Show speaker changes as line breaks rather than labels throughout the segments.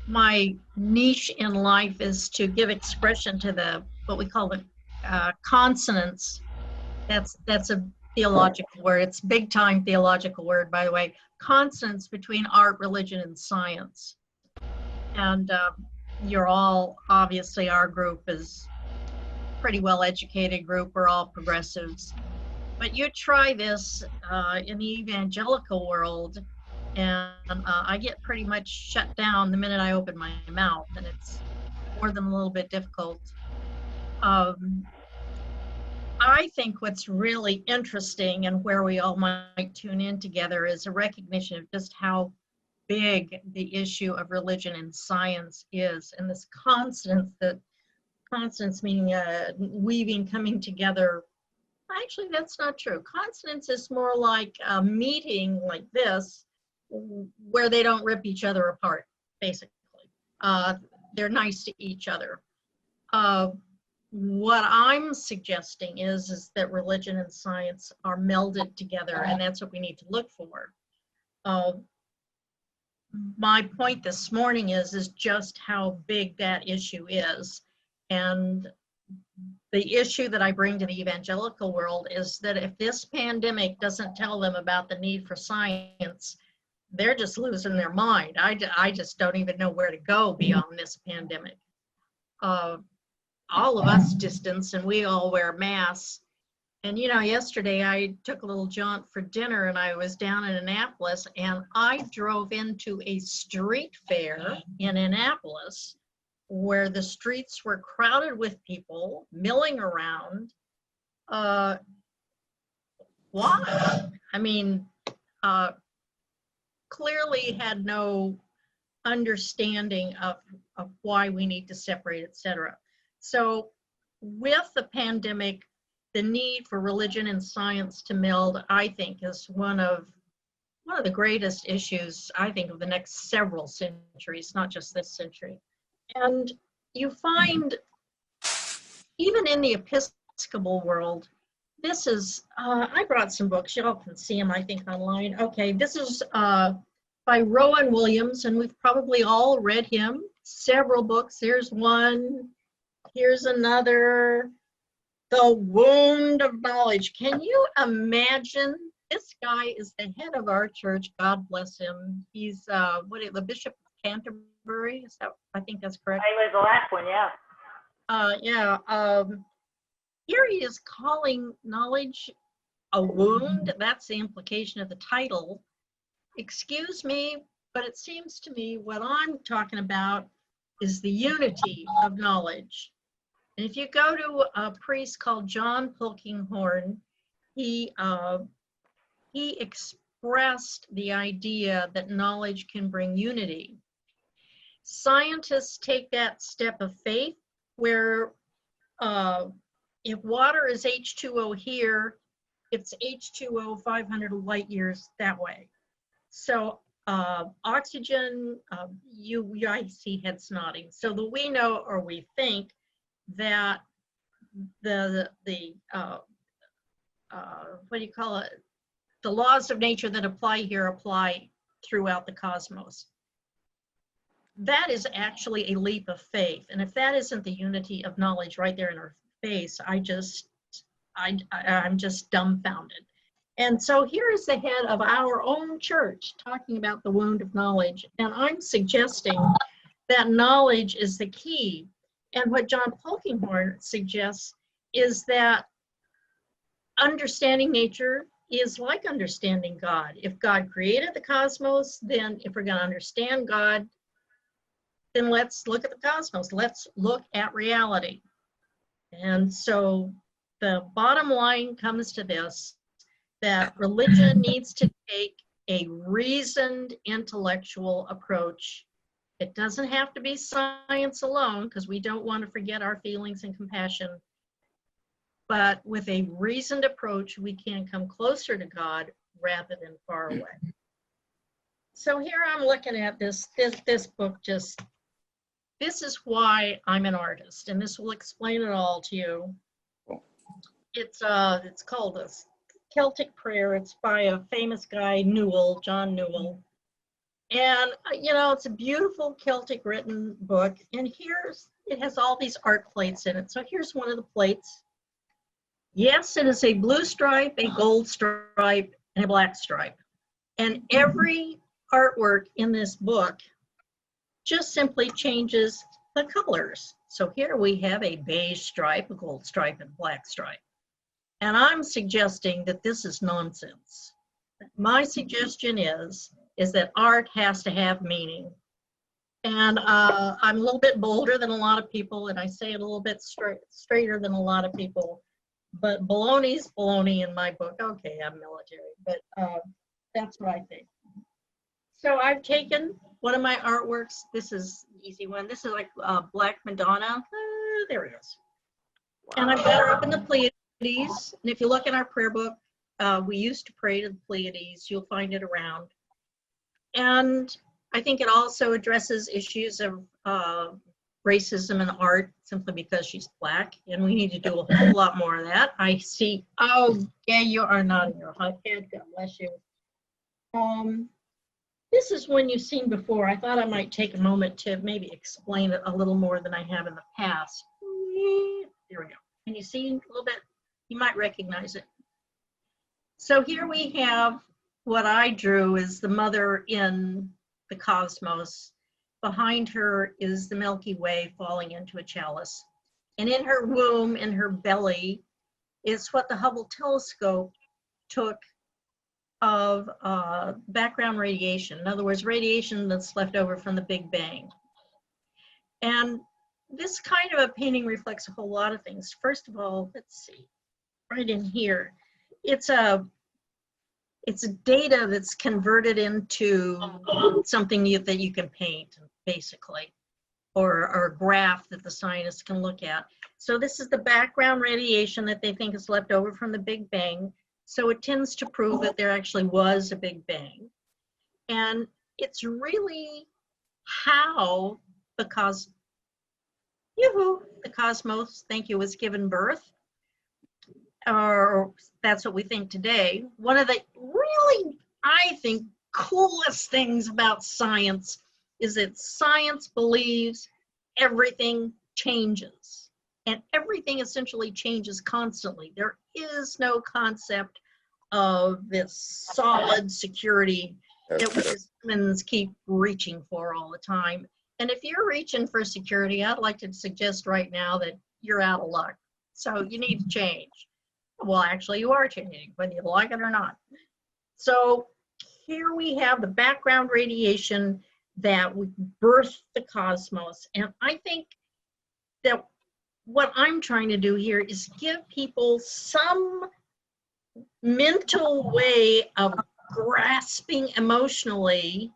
my niche in life is to give expression to the what we call the consonants. That's a theological word. It's big time theological word, by the way. Consonants between art, religion, and science. And you're all obviously our group is pretty well educated group. We're all progressives. But you try this in the evangelical world, and I get pretty much shut down the minute I open my mouth, and it's more than a little bit difficult. Um, I think what's really interesting and where we all might tune in together is a recognition of just how big the issue of religion and science is, and this consonance meaning weaving, coming together. Actually, that's not true. Consonance is more like a meeting like this, where they don't rip each other apart, basically. Uh, they're nice to each other. Uh, what I'm suggesting is that religion and science are melded together, and that's what we need to look for. Uh, my point this morning is just how big that issue is. And the issue that I bring to the evangelical world is that if this pandemic doesn't tell them about the need for science, they're just losing their mind. I just don't even know where to go beyond this pandemic. All of us distance and we all wear masks. And you know, yesterday I took a little jaunt for dinner and I was down in Annapolis, and I drove into a street fair in Annapolis where the streets were crowded with people milling around. Why? I mean, clearly had no understanding of why we need to separate, etc. So with the pandemic, the need for religion and science to meld, I think, is one of the greatest issues, I think, of the next several centuries, not just this century. And you find, even in the Episcopal world, this is, I brought some books, y'all can see them, I think, online. Okay, this is by Rowan Williams, and we've probably all read him, several books. Here's one, here's another, The Wound of Knowledge. Can you imagine? This guy is the head of our church, God bless him. He's the Bishop of Canterbury, is that, I think that's correct?
I was the last one, yeah.
Here he is calling knowledge a wound. That's the implication of the title. Excuse me, but it seems to me what I'm talking about is the unity of knowledge. And if you go to a priest called John Polkinghorne, he expressed the idea that knowledge can bring unity. Scientists take that step of faith where if water is H2O here, it's H2O 500 light years that way. So oxygen, I see heads nodding. So that we know, or we think, that the what do you call it? The laws of nature that apply here apply throughout the cosmos. That is actually a leap of faith. And if that isn't the unity of knowledge right there in our face, I'm just dumbfounded. And so here is the head of our own church talking about the wound of knowledge. And I'm suggesting that knowledge is the key. And what John Polkinghorne suggests is that understanding nature is like understanding God. If God created the cosmos, then if we're going to understand God, then let's look at the cosmos. Let's look at reality. And so the bottom line comes to this, that religion needs to take a reasoned intellectual approach. It doesn't have to be science alone, because we don't want to forget our feelings and compassion. But with a reasoned approach, we can come closer to God rather than far away. So here I'm looking at this book. Just, this is why I'm an artist, and this will explain it all to you. It's called this Celtic Prayer. It's by a famous guy, Newell, John Newell. And, it's a beautiful Celtic written book. And it has all these art plates in it. So here's one of the plates. Yes, it is a blue stripe, a gold stripe, and a black stripe. And every artwork in this book just simply changes the colors. So here we have a beige stripe, a gold stripe, and black stripe. And I'm suggesting that this is nonsense. My suggestion is that art has to have meaning. And I'm a little bit bolder than a lot of people, and I say it a little bit straighter than a lot of people. But baloney's baloney in my book. Okay, I'm military, but that's what I think. So I've taken one of my artworks. This is an easy one. This is like Black Madonna. There it is. And I've got her up in the Pleiades. And if you look in our prayer book, we used to pray to the Pleiades. You'll find it around. And I think it also addresses issues of racism in art simply because she's Black. And we need to do a whole lot more of that. I see, oh, yeah, you are nodding your head. God bless you. This is one you've seen before. I thought I might take a moment to maybe explain it a little more than I have in the past. There we go. Can you see a little bit? You might recognize it. So here we have what I drew is the mother in the cosmos. Behind her is the Milky Way falling into a chalice. And in her womb, in her belly, is what the Hubble telescope took of background radiation. In other words, radiation that's left over from the Big Bang. And this kind of a painting reflects a whole lot of things. First of all, let's see, right in here, it's data that's converted into something that you can paint, basically, or a graph that the scientists can look at. So this is the background radiation that they think is left over from the Big Bang. So it tends to prove that there actually was a Big Bang. And it's really how the cosmos, thank you, was given birth. Or that's what we think today. One of the really, I think, coolest things about science is that science believes everything changes. And everything essentially changes constantly. There is no concept of this solid security that we as humans keep reaching for all the time. And if you're reaching for security, I'd like to suggest right now that you're out of luck. So you need to change. Well, actually, you are changing, whether you like it or not. So here we have the background radiation that would birth the cosmos. And I think that what I'm trying to do here is give people some mental way of grasping emotionally,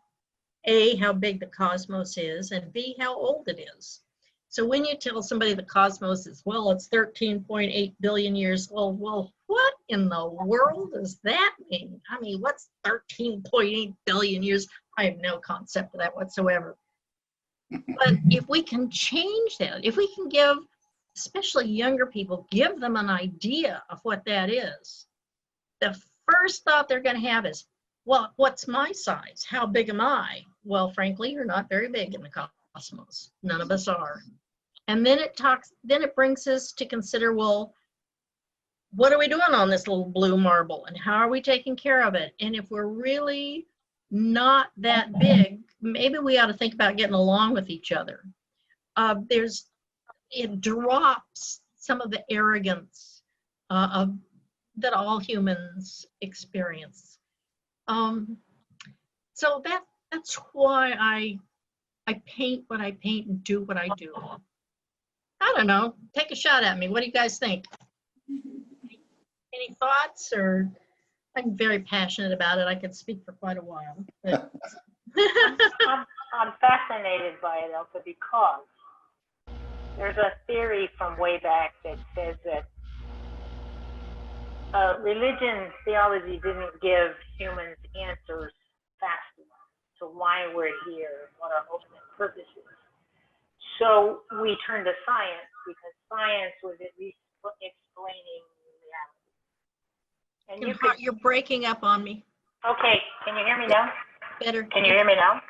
A, how big the cosmos is, and B, how old it is. So when you tell somebody the cosmos is, well, it's 13.8 billion years old, well, what in the world does that mean? I mean, what's 13.8 billion years? I have no concept of that whatsoever. But if we can change that, if we can give, especially younger people, give them an idea of what that is, the first thought they're going to have is, well, what's my size? How big am I? Well, frankly, you're not very big in the cosmos. None of us are. And then it brings us to consider, well, what are we doing on this little blue marble and how are we taking care of it? And if we're really not that big, maybe we ought to think about getting along with each other. It drops some of the arrogance that all humans experience. So that's why I paint what I paint and do what I do. I don't know. Take a shot at me. What do you guys think? Any thoughts? Or I'm very passionate about it. I could speak for quite a while. But
I'm fascinated by it, Elsa, because there's a theory from way back that says that religion theology didn't give humans answers fast enough to why we're here, what our ultimate purpose is. So we turned to science because science was at least explaining reality. And
you're breaking up on me.
Okay, can you hear me now?
Better.
Can you hear me now?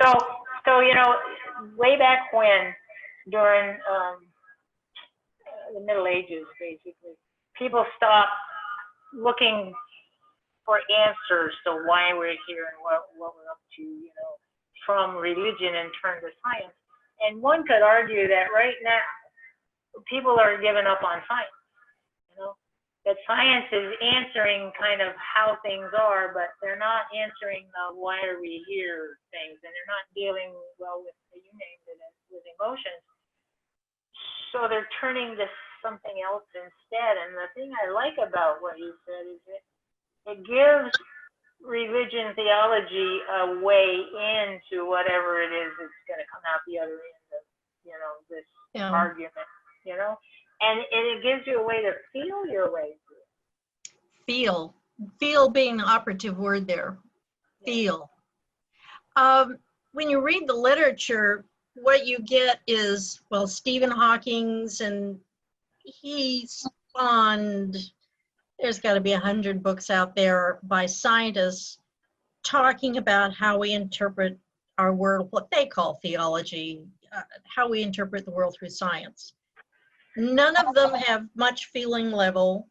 So, way back when, during the Middle Ages, basically, people stopped looking for answers to why we're here and what we're up to, from religion and turn to science. And one could argue that right now, people are giving up on science, that science is answering kind of how things are, but they're not answering the why are we here things, and they're not dealing well with, you named it, with emotions. So they're turning to something else instead. And the thing I like about what you said is it gives religion theology a way into whatever it is that's going to come out the other end of, this argument, and it gives you a way to feel your way through it.
Feel being the operative word there. Feel. When you read the literature, what you get is, well, Stephen Hawking's, and he spawned, there's got to be 100 books out there by scientists talking about how we interpret our world, what they call theology, how we interpret the world through science. None of them have much feeling level.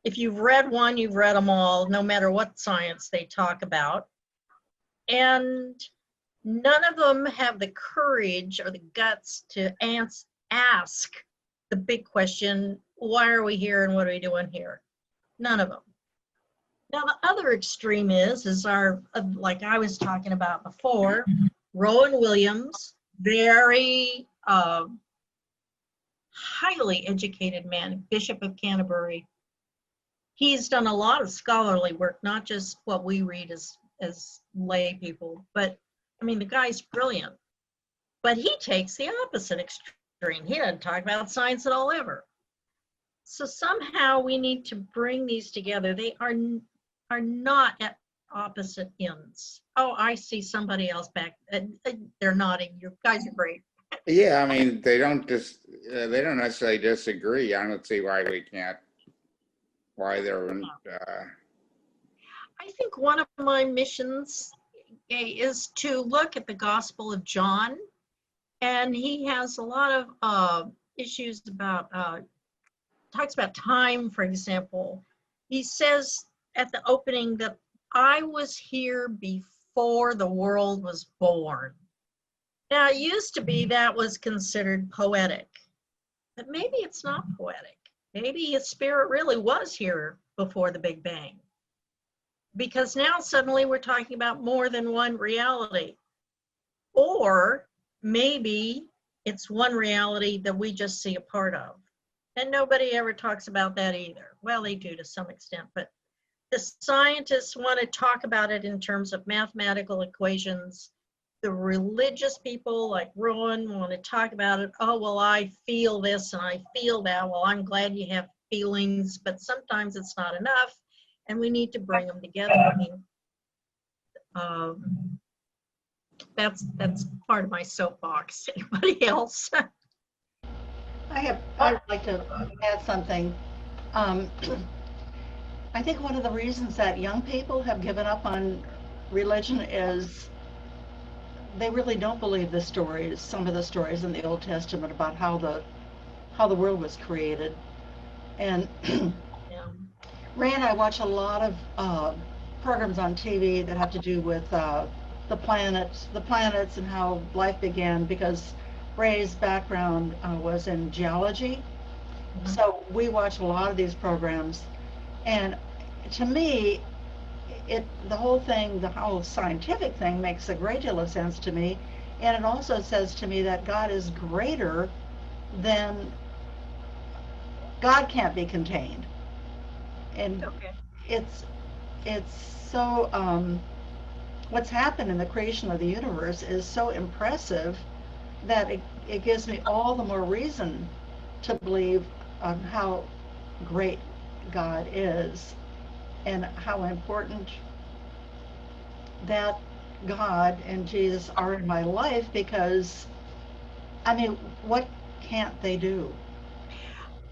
If you've read one, you've read them all, no matter what science they talk about. And none of them have the courage or the guts to ask the big question, why are we here and what are we doing here? None of them. Now, the other extreme is our, like I was talking about before, Rowan Williams, very highly educated man, Bishop of Canterbury. He's done a lot of scholarly work, not just what we read as lay people, but I mean, the guy's brilliant. But he takes the opposite extreme. He doesn't talk about science at all ever. So somehow we need to bring these together. They are not at opposite ends. Oh, I see somebody else back. They're nodding. You guys are great.
Yeah, I mean, they don't necessarily disagree. I don't see why they're.
I think one of my missions is to look at the Gospel of John, and he has a lot of issues about, talks about time, for example. He says at the opening that I was here before the world was born. Now, it used to be that was considered poetic, but maybe it's not poetic. Maybe his spirit really was here before the Big Bang. Because now suddenly we're talking about more than one reality. Or maybe it's one reality that we just see a part of. And nobody ever talks about that either. Well, they do to some extent, but the scientists want to talk about it in terms of mathematical equations. The religious people like Rowan want to talk about it. Oh, well, I feel this and I feel that. Well, I'm glad you have feelings, but sometimes it's not enough, and we need to bring them together. I mean, that's part of my soapbox. Anybody else?
I'd like to add something. I think one of the reasons that young people have given up on religion is they really don't believe the stories, some of the stories in the Old Testament about how the world was created. And Ray and I watch a lot of programs on TV that have to do with the planets and how life began, because Ray's background was in geology. Mm-hmm. So we watch a lot of these programs, and to me, the whole scientific thing makes a great deal of sense to me, and it also says to me that God is greater than, God can't be contained, and it's so what's happened in the creation of the universe is so impressive that it gives me all the more reason to believe how great God is, and how important that God and Jesus are in my life, because, I mean, what can't they do?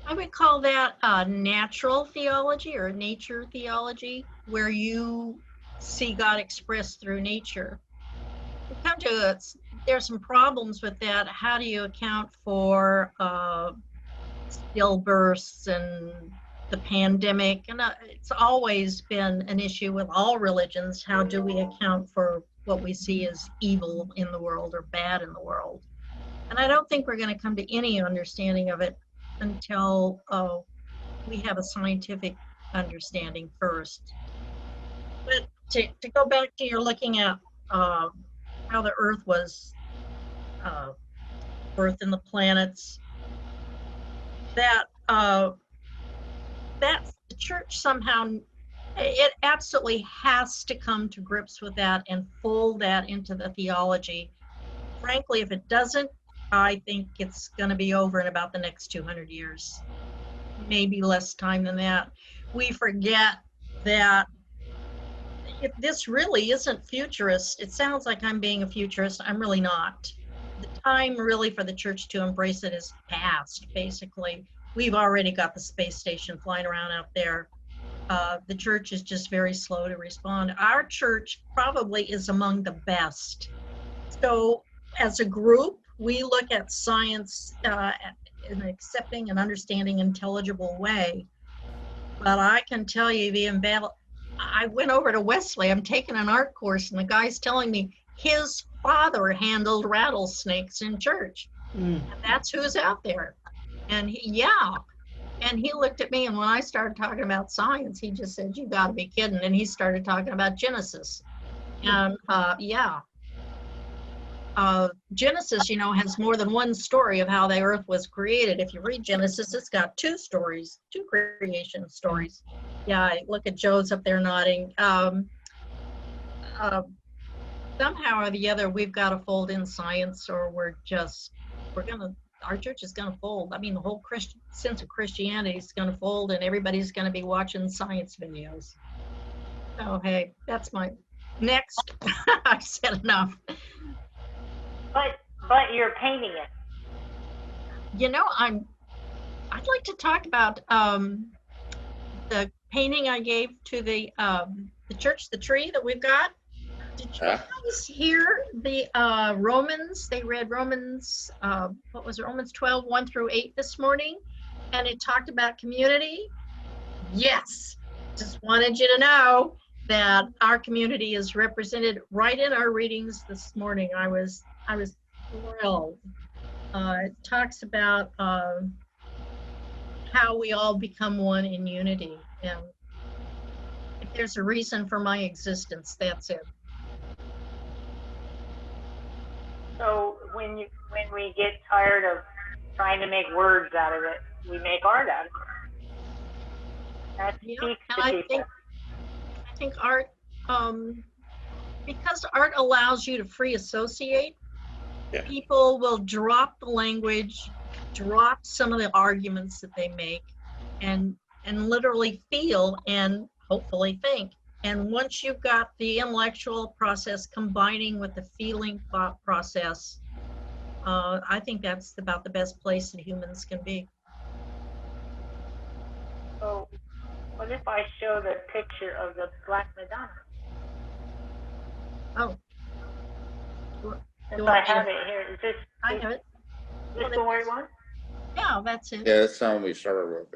I would call that natural theology or nature theology, where you see God expressed through nature. We come to it, there's some problems with that. How do you account for stillbirths and the pandemic? And it's always been an issue with all religions. How do we account for what we see as evil in the world or bad in the world? And I don't think we're going to come to any understanding of it until we have a scientific understanding first. But to go back to your looking at how the Earth was birthed and the planets, that the church somehow, it absolutely has to come to grips with that and fold that into the theology. Frankly, if it doesn't, I think it's going to be over in about the next 200 years, maybe less time than that. We forget that if this really isn't futurist, it sounds like I'm being a futurist. I'm really not. The time really for the church to embrace it is past, basically. We've already got the space station flying around out there. The church is just very slow to respond. Our church probably is among the best. So as a group, we look at science in an accepting and understanding intelligible way. But I can tell you, I went over to Wesley, I'm taking an art course, and the guy's telling me his father handled rattlesnakes in church. And that's who's out there. And he looked at me, and when I started talking about science, he just said, "You gotta be kidding." And he started talking about Genesis. And Genesis, has more than one story of how the earth was created. If you read Genesis, it's got two stories, two creation stories. Yeah, I look at Joe's up there nodding. Somehow or the other, we've got to fold in science, or our church is gonna fold. I mean, the whole sense of Christianity is gonna fold, and everybody's gonna be watching science videos. Oh, hey, that's my next. I've said enough.
But you're painting it.
I'd like to talk about the painting I gave to the church, the tree that we've got. Did you guys hear the Romans? They read Romans, what was it, Romans 12, 1-8 this morning, and it talked about community. Yes, just wanted you to know that our community is represented right in our readings this morning. I was thrilled. It talks about how we all become one in unity, and if there's a reason for my existence, that's it.
So when we get tired of trying to make words out of it, we make art out of it. That speaks to people.
I think art, because art allows you to free associate, people will drop the language, drop some of the arguments that they make, and literally feel and hopefully think. And once you've got the intellectual process combining with the feeling thought process, I think that's about the best place that humans can be.
So what if I show the picture of the Black Madonna?
Oh.
Since I have it here, is this
it.
This the right one?
Yeah, that's it.
Yeah, that's the one we started with,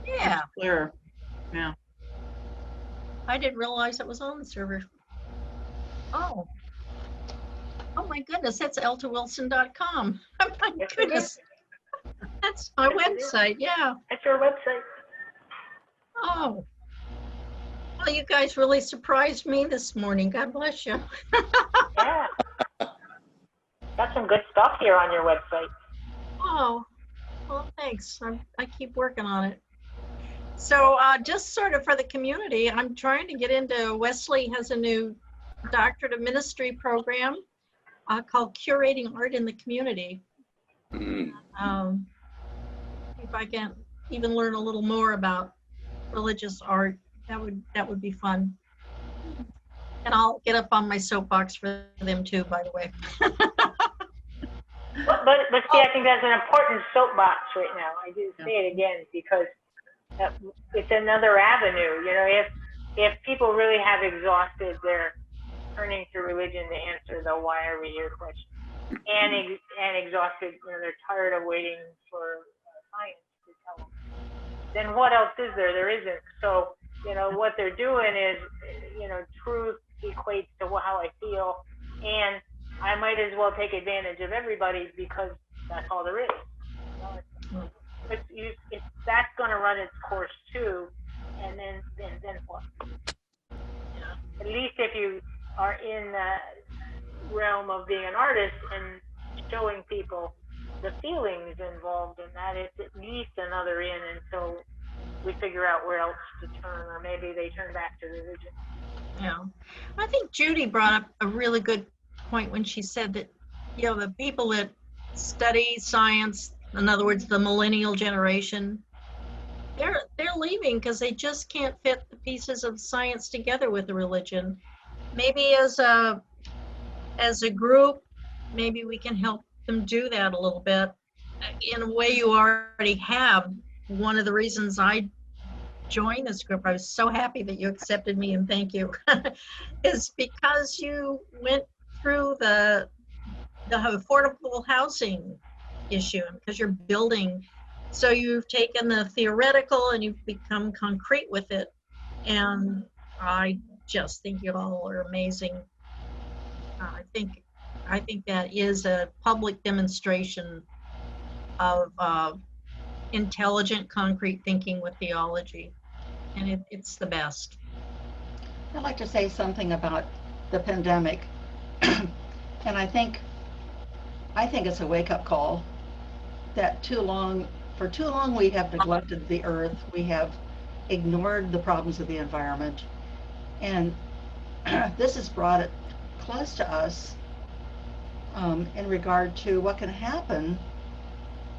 Yeah.
Clear. Yeah.
I didn't realize it was on the server. Oh my goodness, that's eltawilson.com. Oh my goodness. That's my website, yeah.
That's your website.
Oh. Well, you guys really surprised me this morning. God bless you.
Yeah. Got some good stuff here on your website.
Oh, well, thanks. I keep working on it. So just sort of for the community, I'm trying to get into, Wesley has a new Doctorate of Ministry program called Curating Art in the Community. If I can even learn a little more about religious art, that would be fun. And I'll get up on my soapbox for them too, by the way.
But see, I think that's an important soapbox right now. I do say it again because it's another avenue. if people really have exhausted their turning to religion to answer the why are we here question, and exhausted, they're tired of waiting for science to tell them, then what else is there? There isn't. So, what they're doing is, truth equates to how I feel, and I might as well take advantage of everybody because that's all there is. If that's going to run its course too, and then what? At least if you are in the realm of being an artist and showing people the feelings involved in that, it's at least another in until we figure out where else to turn, or maybe they turn back to religion.
Yeah, I think Judy brought up a really good point when she said that, the people that study science, in other words, the millennial generation, they're leaving because they just can't fit the pieces of science together with the religion. Maybe as a group, maybe we can help them do that a little bit in a way you already have. One of the reasons I joined this group, I was so happy that you accepted me, and thank you, is because you went through the affordable housing issue, because you're building. So you've taken the theoretical and you've become concrete with it. And I just think you all are amazing. I think that is a public demonstration of intelligent, concrete thinking with theology. And it's the best.
I'd like to say something about the pandemic. And I think it's a wake-up call that for too long we have neglected the earth. We have ignored the problems of the environment. And this has brought it close to us in regard to what can happen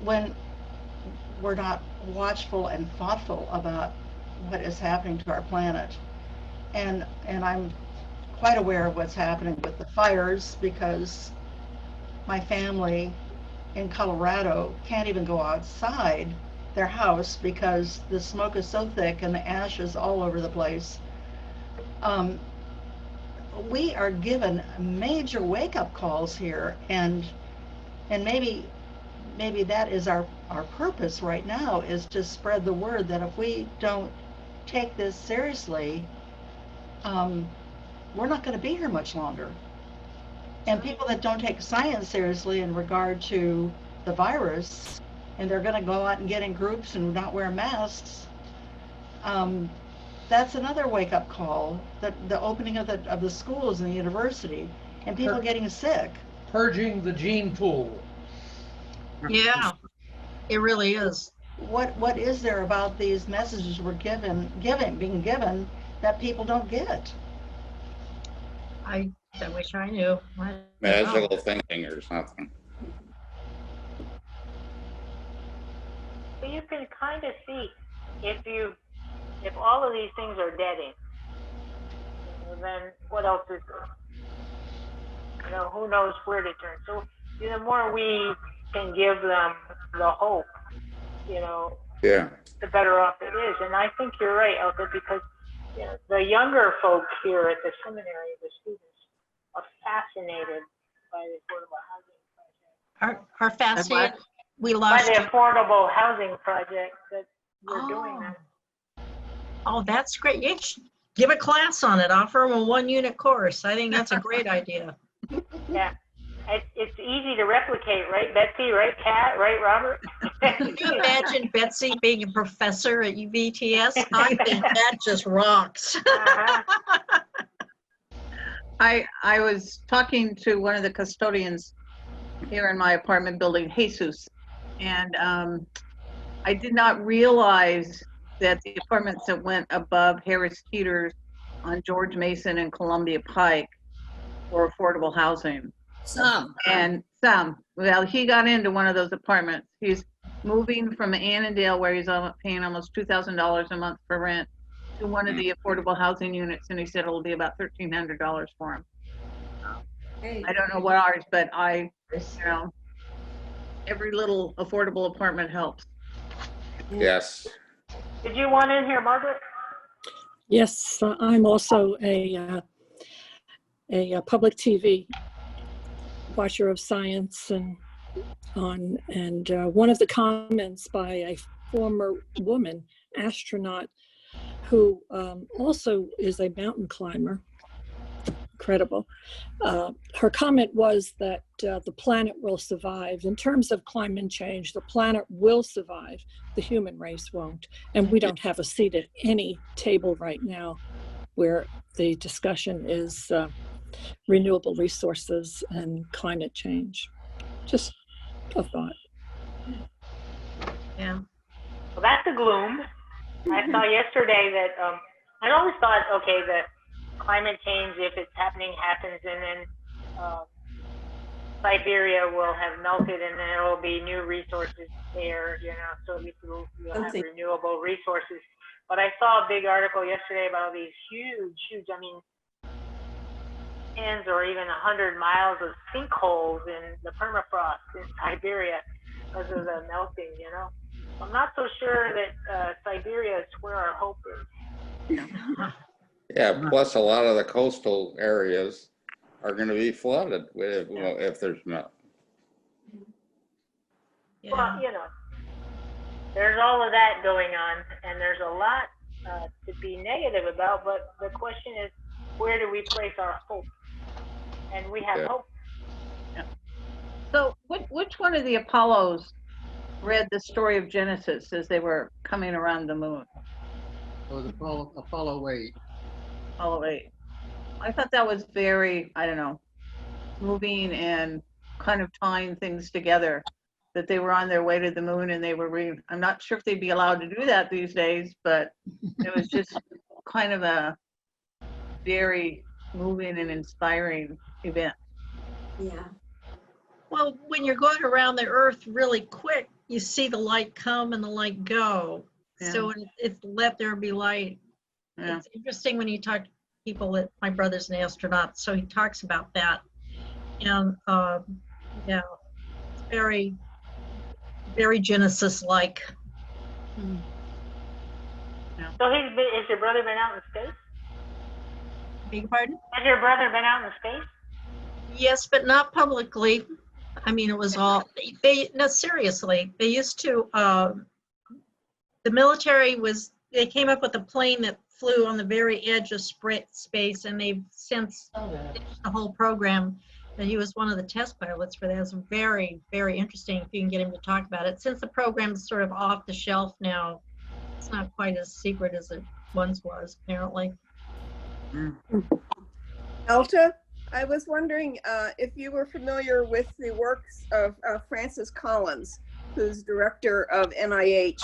when we're not watchful and thoughtful about what is happening to our planet. And I'm quite aware of what's happening with the fires, because my family in Colorado can't even go outside their house because the smoke is so thick and the ash is all over the place. We are given major wake-up calls here, and maybe that is our purpose right now, is to spread the word that if we don't take this seriously, we're not going to be here much longer. And people that don't take science seriously in regard to the virus, and they're going to go out and get in groups and not wear masks, that's another wake-up call. The opening of the schools and the university, and people getting sick.
Purging the gene pool.
Yeah, it really is.
What is there about these messages we're being given that people don't get?
I wish I knew.
Magical thinking or something.
So you can kind of see if all of these things are dead end, then what else is there? Who knows where to turn. So the more we can give them the hope,
Yeah.
the better off it is. And I think you're right, Elka, because the younger folks here at the seminary, the students, are fascinated by the affordable housing project.
Are fascinated. We
By
lost
the
you.
affordable housing project that we're doing that.
Oh, that's great. You should give a class on it. Offer them a 1-unit course. I think that's a great idea.
Yeah. It's easy to replicate, right, Betsy? Right, Kat? Right, Robert?
Can you imagine Betsy being a professor at UVTS? I think that just rocks.
Uh-huh.
I was talking to one of the custodians here in my apartment building, Jesus, and I did not realize that the apartments that went above Harris Teeter's on George Mason and Columbia Pike were affordable housing. Well, he got into one of those apartments. He's moving from Annandale, where he's paying almost $2,000 a month for rent, to one of the affordable housing units, and he said it'll be about $1,300 for him. I don't know what ours, but every little affordable apartment helps.
Yes.
Did you want in here, Margaret?
Yes, I'm also a public TV watcher of science, and one of the comments by a former woman astronaut who also is a mountain climber, incredible. Her comment was that the planet will survive. In terms of climate change, the planet will survive. The human race won't. And we don't have a seat at any table right now where the discussion is renewable resources and climate change. Just a thought.
Yeah.
Well, that's a gloom. I saw yesterday that I always thought, okay, that climate change, if it's happening, happens, and then Siberia will have melted, and then there will be new resources there, so at least we'll have renewable resources. But I saw a big article yesterday about these huge, I mean, tens or even 100 miles of sinkholes in the permafrost in Siberia because of the melting, I'm not so sure that Siberia is where our hope is.
Yeah, plus a lot of the coastal areas are going to be flooded if there's no.
Yeah.
Well, there's all of that going on, and there's a lot to be negative about, but the question is, where do we place our hope? And we have hope.
Yeah. So which one of the Apollos read the story of Genesis as they were coming around the moon?
It was Apollo 8.
Apollo 8. I thought that was very, I don't know, moving and kind of tying things together, that they were on their way to the moon and they were I'm not sure if they'd be allowed to do that these days, but it was just kind of a very moving and inspiring event.
Yeah.
Well, when you're going around the earth really quick, you see the light come and the light go.
Yeah.
So it's let there be light.
Yeah.
It's interesting when you talk to people that my brother's an astronaut, so he talks about that. And yeah, it's very, very Genesis-like.
Yeah.
So has your brother been out in space?
Beg your pardon?
Has your brother been out in space?
Yes, but not publicly. I mean, it was all, no, seriously, they used to, the military they came up with a plane that flew on the very edge of space, and they've since finished the whole program. And he was one of the test pilots for that. It's very, very interesting if you can get him to talk about it. Since the program's sort of off the shelf now, it's not quite as secret as it once was, apparently.
Alta, I was wondering if you were familiar with the works of Francis Collins, who's director of NIH.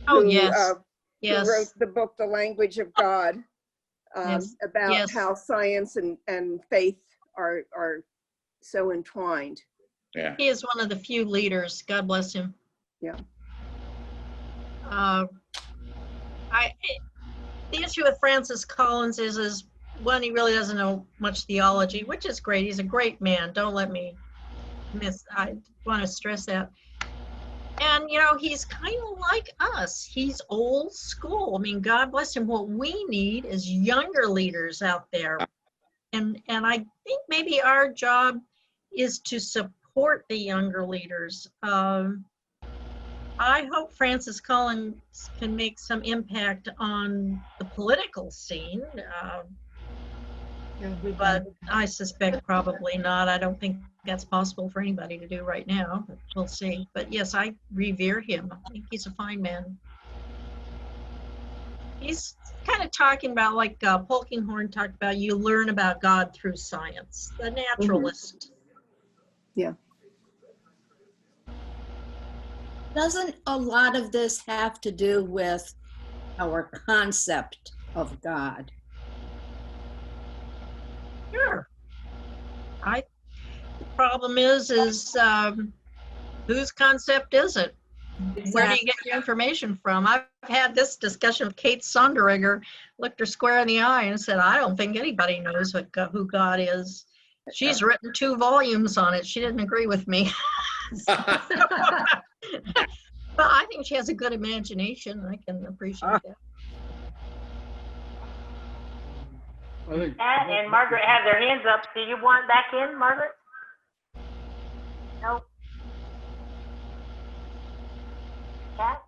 Oh,
who,
yes.
Who wrote the book, The Language of God, about how science and faith are so entwined.
Yeah.
He is one of the few leaders. God bless him.
Yeah.
The issue with Francis Collins is one, he really doesn't know much theology, which is great. He's a great man. Don't let me I want to stress that. And, he's kind of like us. He's old school. I mean, God bless him. What we need is younger leaders out there. And I think maybe our job is to support the younger leaders. I hope Francis Collins can make some impact on the political scene, but I suspect probably not. I don't think that's possible for anybody to do right now, but we'll see. But yes, I revere him. I think he's a fine man. He's kind of talking about, like Polkinghorne talked about, you learn about God through science, the naturalist.
Yeah.
Doesn't a lot of this have to do with our concept of God?
Sure. The problem is whose concept is it? Exactly. Where do you get your information from? I've had this discussion with Kate Sonderegger, looked her square in the eye and said, I don't think anybody knows who God is. She's written 2 volumes on it. She didn't agree with me. But I think she has a good imagination. I can appreciate that.
I think.
Pat and Margaret have their hands up. Do you want back in, Margaret? No. Pat?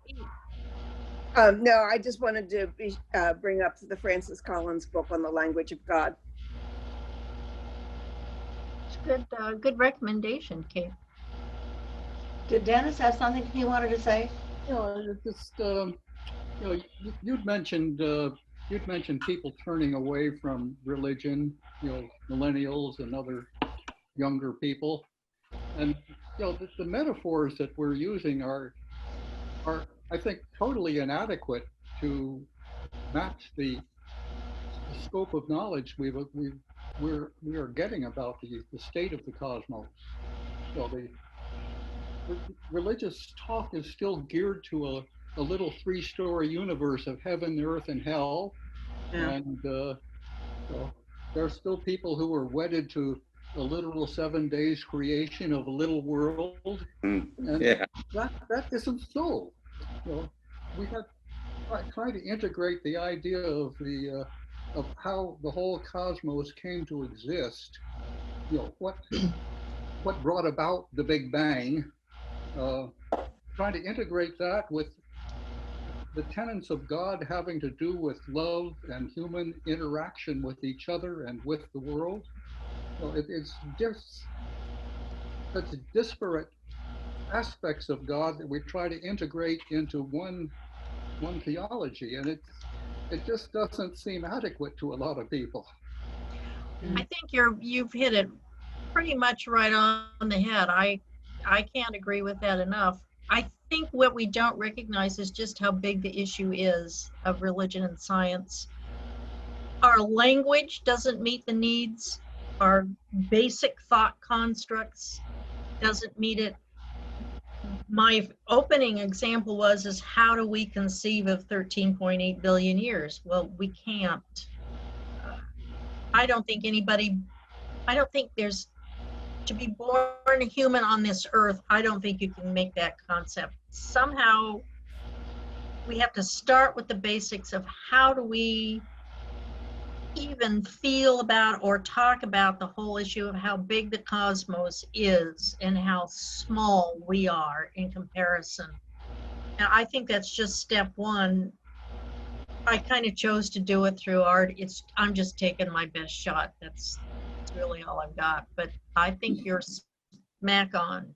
No, I just wanted to bring up the Francis Collins book on the language of God.
It's good, good recommendation, Kate.
Did Dennis have something he wanted to say?
Just you'd mentioned people turning away from religion, millennials and other younger people, and the metaphors that we're using are I think totally inadequate to match the scope of knowledge we are getting about the state of the cosmos. The religious talk is still geared to a little 3-story universe of heaven, earth, and hell, and there are still people who are wedded to the literal 7 days creation of a little world, and that isn't so. We have tried to integrate the idea of of how the whole cosmos came to exist. What brought about the Big Bang. Trying to integrate that with the tenets of God having to do with love and human interaction with each other and with the world. It's just such disparate aspects of God that we try to integrate into one theology, and it just doesn't seem adequate to a lot of people.
I think you've hit it pretty much right on the head. I can't agree with that enough. I think what we don't recognize is just how big the issue is of religion and science. Our language doesn't meet the needs. Our basic thought constructs doesn't meet it. My opening example is how do we conceive of 13.8 billion years? Well, we can't. I don't think there's, to be born a human on this earth, I don't think you can make that concept. Somehow we have to start with the basics of how do we even feel about or talk about the whole issue of how big the cosmos is and how small we are in comparison. And I think that's just step one. I kind of chose to do it through art. I'm just taking my best shot. That's really all I've got, but I think you're smack on.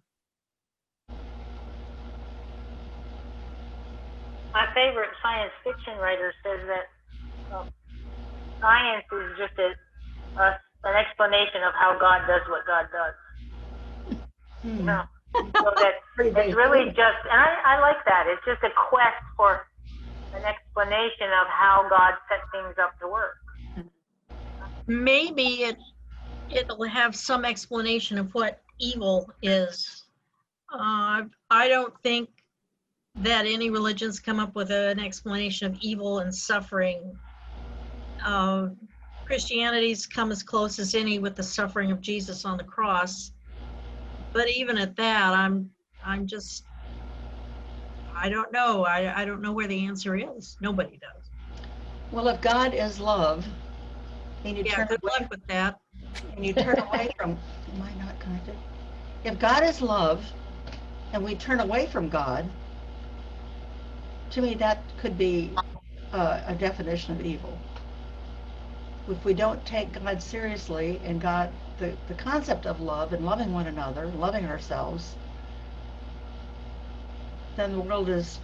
My favorite science fiction writer says that science is just an explanation of how God does what God does. So that it's really just, and I like that. It's just a quest for an explanation of how God set things up to work.
Maybe it'll have some explanation of what evil is. I don't think that any religions come up with an explanation of evil and suffering. Christianity's come as close as any with the suffering of Jesus on the cross. But even at that, I'm just, I don't know. I don't know where the answer is. Nobody does.
Well, if God is love, and you turn
good
away,
luck with that.
And you turn away from, am I not connected? If God is love, and we turn away from God, to me that could be a definition of evil. If we don't take God seriously and God, the concept of love and loving one another, loving ourselves, then the world is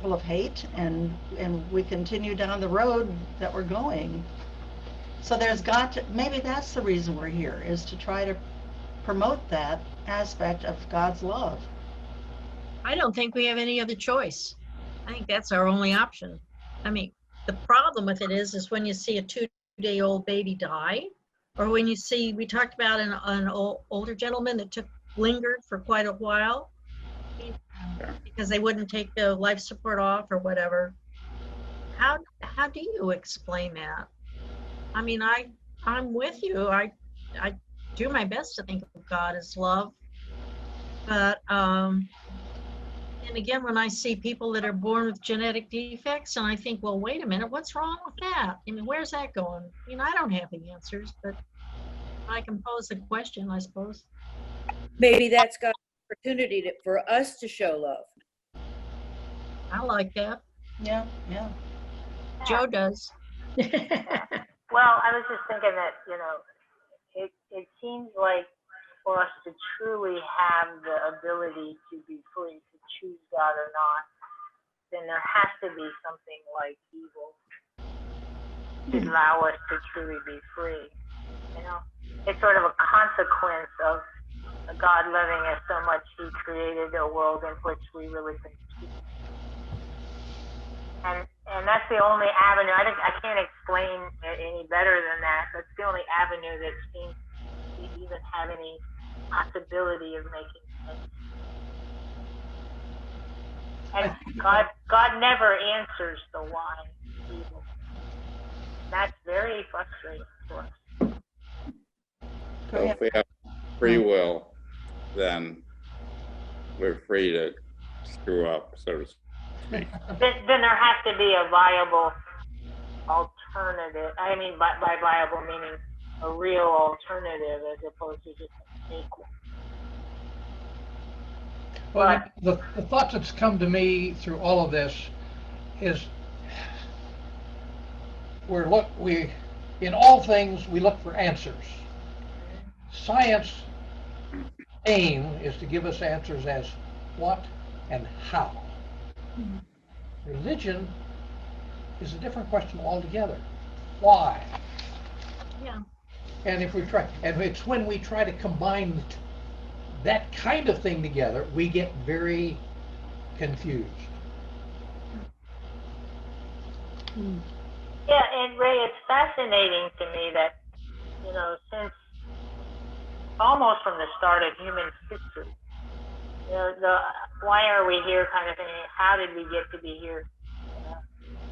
full of hate, and we continue down the road that we're going. So there's got to, maybe that's the reason we're here, is to try to promote that aspect of God's love.
I don't think we have any other choice. I think that's our only option. I mean, the problem with it is when you see a 2-day-old baby die, or when you see, we talked about an older gentleman that lingered for quite a while because they wouldn't take the life support off or whatever. How do you explain that? I mean, I'm with you. I do my best to think of God as love, but And again, when I see people that are born with genetic defects, and I think, well, wait a minute, what's wrong with that? I mean, where's that going? I mean, I don't have the answers, but I can pose the question, I suppose.
Maybe that's God's opportunity for us to show love.
I like that.
Yeah, yeah.
Joe does.
Well, I was just thinking that, it seems like for us to truly have the ability to be free to choose God or not, then there has to be something like evil to allow us to truly be free. It's sort of a consequence of God loving us so much, He created a world in which we really couldn't choose. And that's the only avenue. I can't explain it any better than that. That's the only avenue that seems to even have any possibility of making sense. And God never answers the why evil. That's very frustrating for us.
So if we have free will, then we're free to screw up, so to speak.
Then there has to be a viable alternative. I mean, by viable meaning a real alternative as opposed to just a fake one.
Well, the thought that's come to me through all of this is in all things we look for answers. Science aim is to give us answers as what and how. Religion is a different question altogether. Why?
Yeah.
And it's when we try to combine that kind of thing together, we get very confused.
Yeah, and Ray, it's fascinating to me that, since almost from the start of human history, the why are we here kind of thing, how did we get to be here,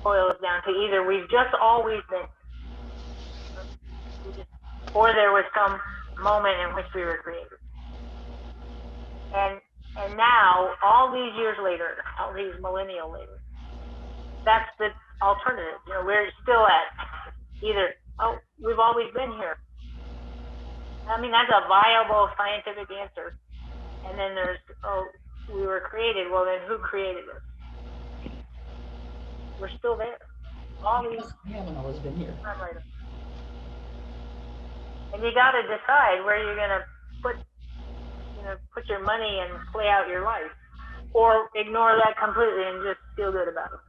boils down to either we've just always been, or there was some moment in which we were created. And now, all these years later, all these millennia later, that's the alternative. We're still at either, we've always been here. I mean, that's a viable scientific answer. And then there's, we were created. Well, then who created us? We're still there. All these.
We haven't always been here.
And you got to decide where you're going to put your money and play out your life, or ignore that completely and just feel good about it,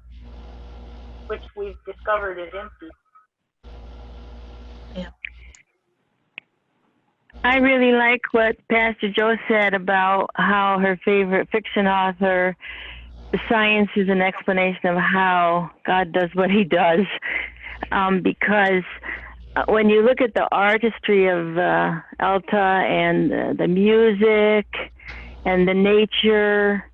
which we've discovered is empty.
Yeah.
I really like what Pastor Joe said about how her favorite fiction author, science is an explanation of how God does what He does, because when you look at the artistry of Alta and the music and the nature,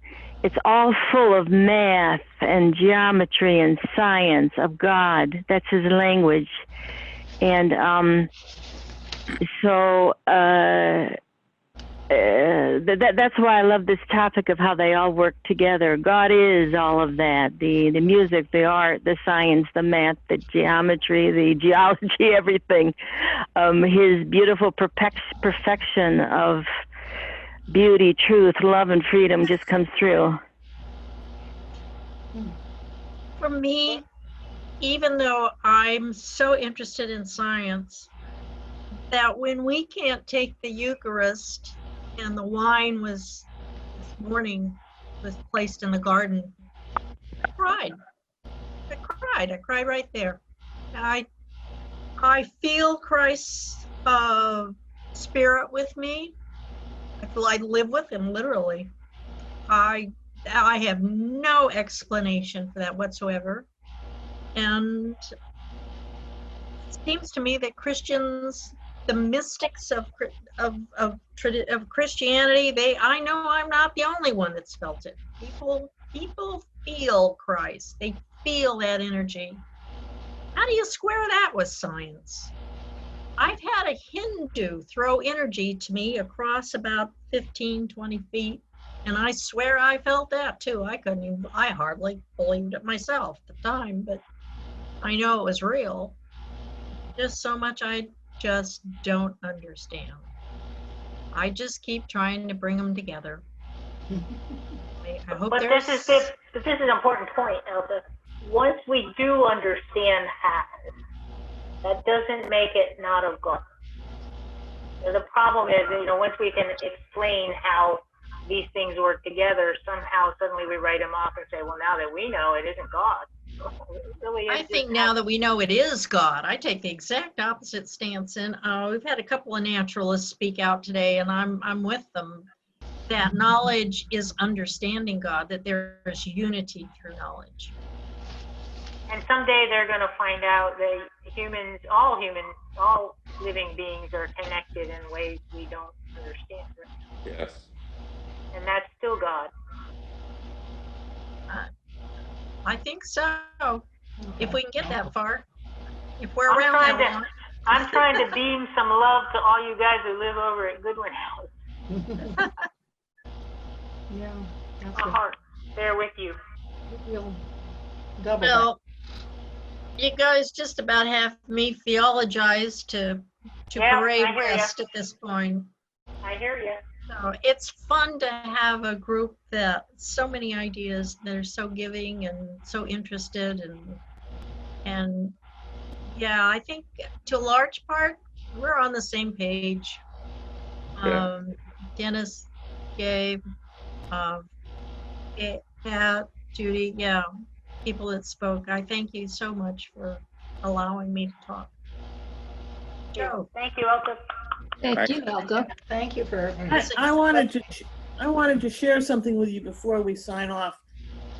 it's all full of math and geometry and science of God. That's His language. And that's why I love this topic of how they all work together. God is all of that, the music, the art, the science, the math, the geometry, the geology, everything. His beautiful perfection of beauty, truth, love, and freedom just comes through.
For me, even though I'm so interested in science, that when we can't take the Eucharist and the wine was this morning was placed in the garden, I cried. I cried right there. I feel Christ's spirit with me. I feel I live with Him literally. I have no explanation for that whatsoever. And it seems to me that Christians, the mystics of Christianity, I know I'm not the only one that's felt it. People feel Christ. They feel that energy. How do you square that with science? I've had a Hindu throw energy to me across about 15, 20 feet And I swear I felt that too. I hardly believed it myself at the time, but I know it was real. Just so much I just don't understand. I just keep trying to bring them together. I hope
But
there's...
this is an important point, Elsa. Once we do understand how, that doesn't make it not of God. The problem is, once we can explain how these things work together, somehow suddenly we write them off and say, well, now that we know it isn't God. Really,
I think now that we know it is God, I take the exact opposite stance. And we've had a couple of naturalists speak out today, and I'm with them. That knowledge is understanding God, that there is unity through knowledge.
And someday they're going to find out that all living beings are connected in ways we don't understand.
Yes.
And that's still God.
I think so. If we can get that far. If we're around that long.
I'm trying to beam some love to all you guys who live over at Goodwin House.
Yeah.
My heart, there with you.
Well, you guys just about have me theologized to parade west at this point.
I hear you.
So it's fun to have a group that so many ideas, they're so giving and so interested, and yeah, I think to a large part we're on the same page.
Yeah.
Dennis, Gabe, Pat, Judy, yeah, people that spoke. I thank you so much for allowing me to talk. Joe.
Thank you, Elsa.
Thank you, Elsa.
Thank you for.
I wanted to share something with you before we sign off.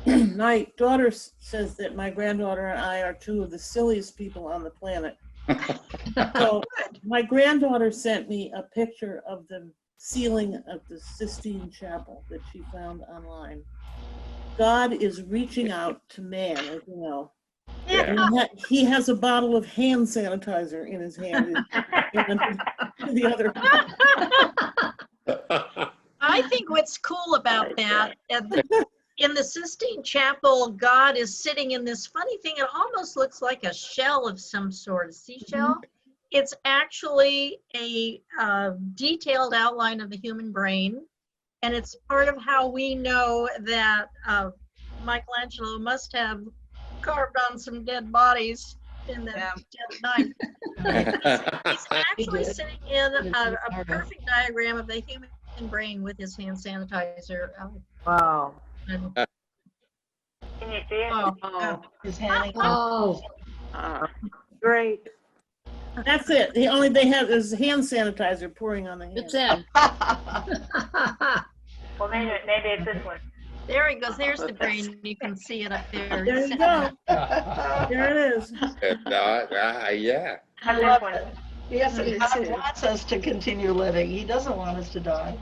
My daughter says that my granddaughter and I are two of the silliest people on the planet. So my granddaughter sent me a picture of the ceiling of the Sistine Chapel that she found online. God is reaching out to man, as you know.
Yeah.
He has a bottle of hand sanitizer in his hand. And the other.
I think what's cool about that, in the Sistine Chapel, God is sitting in this funny thing. It almost looks like a shell of some sort, a seashell. It's actually a detailed outline of the human brain. And it's part of how we know that Michelangelo must have carved on some dead bodies in that dead night. He's actually sitting in a perfect diagram of the human brain with his hand sanitizer.
Wow.
Can you see it?
Oh.
His hand.
Great.
That's it. They have is hand sanitizer pouring on the hand.
It's in.
Well, maybe it's this one.
There he goes. There's the brain. You can see it up there.
There you go. There it is.
Yeah.
I love it.
Yes, God wants us to continue living. He doesn't want us to die.